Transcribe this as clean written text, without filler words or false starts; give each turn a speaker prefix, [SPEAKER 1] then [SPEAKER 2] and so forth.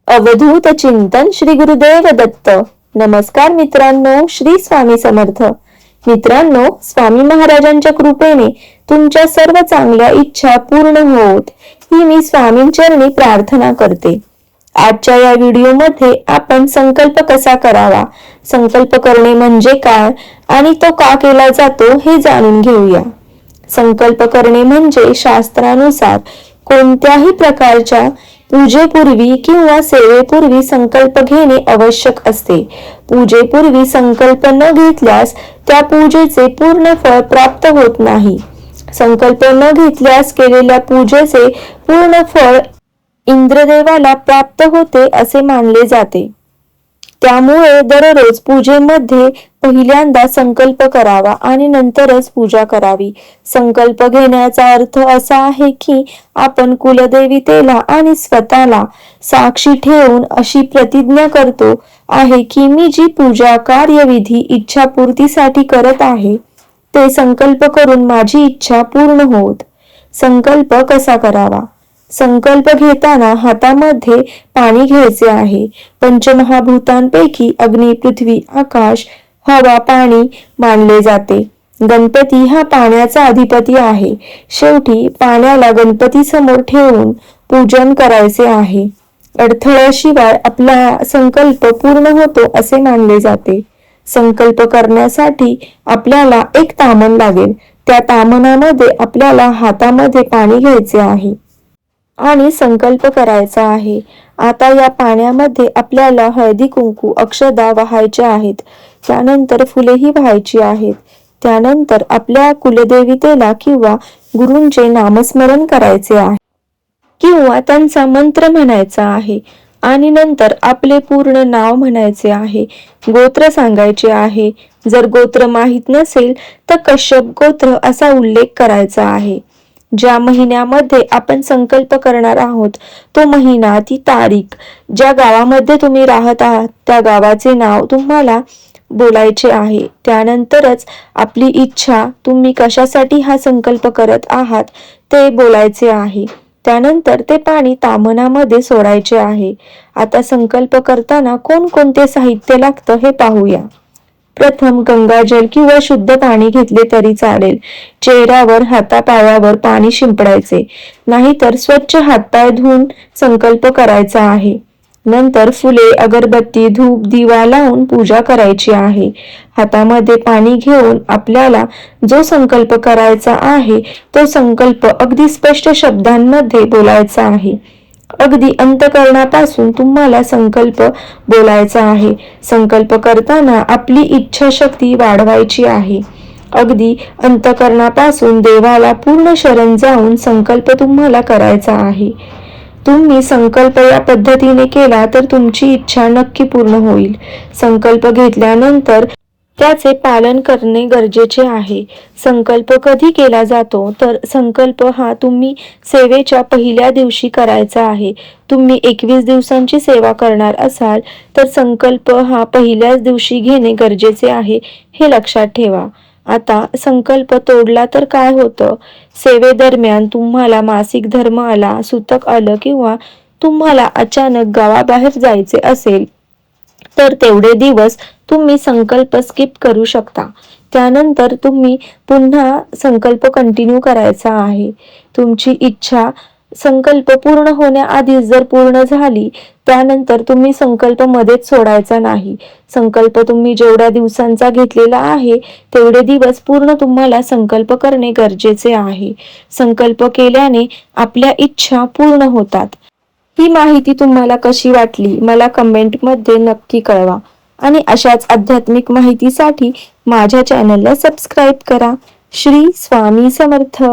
[SPEAKER 1] अवधूत चिंतन श्री गुरुदेव दत्त। नमस्कार मित्रांनो, श्री स्वामी समर्थ। मित्रांनो, स्वामी महाराजांच्या कृपेने तुमच्या सर्व चांगल्या इच्छा पूर्ण होत ही मी स्वामींचरणी प्रार्थना करते। आजच्या या व्हिडिओमध्ये आपण संकल्प कसा करावा, संकल्प करणे म्हणजे काय आणि तो का केला जातो हे जाणून घेऊया। संकल्प करणे म्हणजे शास्त्रानुसार कोणत्याही प्रकारच्या पूजेपूर्वी किंवा सेवेपूर्वी संकल्प घेणे आवश्यक असते। पूजेपूर्वी संकल्प न घेतल्यास त्या पूजेचे पूर्ण फळ प्राप्त होत नाही। संकल्प न घेतल्यास केलेल्या पूजेचे पूर्ण फळ इंद्रदेवाला प्राप्त होते असे मानले जाते। त्यामुळे दररोज पूजेमध्ये पहिल्यांदा संकल्प करावा आणि नंतरच पूजा करावी। संकल्प घेण्याचा अर्थ असा आहे की आपण कुलदेवतेला आणि स्वतःला साक्षी ठेवून अशी प्रतिज्ञा करतो आहे की मी जी पूजा कार्यविधी इच्छापूर्तीसाठी करत आहे ते संकल्प करून माझी इच्छा पूर्ण होत। संकल्प कसा करावा? संकल्प घेताना हातामध्ये पाणी घ्यायचे आहे। पंचमहाभूतांपैकी अग्नी, पृथ्वी, आकाश, हवा, पाणी मानले जाते। गणपती हा पाण्याचा अधिपती आहे। शेवटी पाण्याला गणपती समोर ठेवून पूजन करायचे आहे। अडथळ्याशिवाय आपला संकल्प पूर्ण होतो असे मानले जाते। संकल्प करण्यासाठी आपल्याला एक तामण लागेल। त्या तामणामध्ये आपल्याला हातामध्ये पाणी घ्यायचे आहे आणि संकल्प करायचा आहे। आता या पाण्यामध्ये आपल्याला हळदी कुंकू अक्षदा वाहायच्या आहेत। त्यानंतर फुलेही वाहायची आहेत। त्यानंतर आपल्या कुलदेवतेला किंवा गुरूंचे नामस्मरण करायचे आहे किंवा त्यांचा मंत्र म्हणायचा आहे आणि नंतर आपले पूर्ण नाव म्हणायचे आहे। गोत्र सांगायचे आहे। जर गोत्र माहित नसेल तर कश्यप गोत्र असा उल्लेख करायचा आहे। ज्या महिन्यामध्ये आपण संकल्प करणार आहोत तो महिना, ती तारीख, ज्या गावामध्ये तुम्ही राहत आहात त्या गावाचे नाव तुम्हाला बोलायचे आहे। त्यानंतरच आपली इच्छा, तुम्ही कशासाठी हा संकल्प करत आहात ते बोलायचे आहे। त्यानंतर ते पाणी तामणामध्ये सोडायचे आहे। आता संकल्प करताना कोणकोणते साहित्य लागतं हे पाहूया। प्रथम गंगाजल किंवा शुद्ध पाणी घेतले तरी चालेल। चेहऱ्यावर, हातापायावर पाणी शिंपडायचे, नाहीतर स्वच्छ हातपाय धुवून संकल्प करायचा आहे। नंतर फुले, अगरबत्ती, धूप, दिवा लावून पूजा करायची आहे। हातामध्ये पाणी घेऊन आपल्याला जो संकल्प करायचा आहे तो संकल्प अगदी स्पष्ट शब्दांमध्ये बोलायचा आहे। अगदी अंतःकरणापासून तुम्हाला संकल्प बोलायचा आहे। संकल्प करताना आपली इच्छाशक्ती वाढवायची आहे। अगदी अंतःकरणापासून देवाला पूर्ण शरण जाऊन संकल्प तुम्हाला करायचा आहे। तुम्ही संकल्प या पद्धतीने केला तर तुमची इच्छा नक्की पूर्ण होईल। संकल्प घेतल्यानंतर त्याचे पालन करणे गरजेचे आहे। संकल्प कधी केला जातो तर संकल्प हा तुम्ही सेवेच्या पहिल्या दिवशी करायचा आहे। तुम्ही 21 दिवसांची सेवा करणार असाल तर संकल्प हा पहिल्याच दिवशी घेणे गरजेचे आहे, हे लक्षात ठेवा। आता संकल्प तोडला तर काय होतं? सेवेदरम्यान तुम्हाला मासिक धर्म आला, सुतक आलं किंवा तुम्हाला अचानक गावाबाहेर जायचे असेल तर तेवढे दिवस तुम्ही संकल्प स्किप करू शकता। त्यानंतर तुम्ही पुन्हा संकल्प कंटिन्यू करायचा आहे। तुमची इच्छा संकल्प पूर्ण होण्याआधी जर पूर्ण झाली त्यानंतर तुम्ही संकल्प मध्येच सोडायचा नाही। संकल्प तुम्ही जेवढ्या दिवसांचा घेतलेला आहे तेवढे दिवस पूर्ण तुम्हाला संकल्प करणे गरजेचे आहे। संकल्प केल्याने आपल्या इच्छा पूर्ण होतात। ही माहिती तुम्हाला कशी वाटली मला कमेंटमध्ये नक्की कळवा आणि अशाच आध्यात्मिक माहितीसाठी माझ्या चॅनलला सबस्क्राईब करा। श्री स्वामी समर्थ।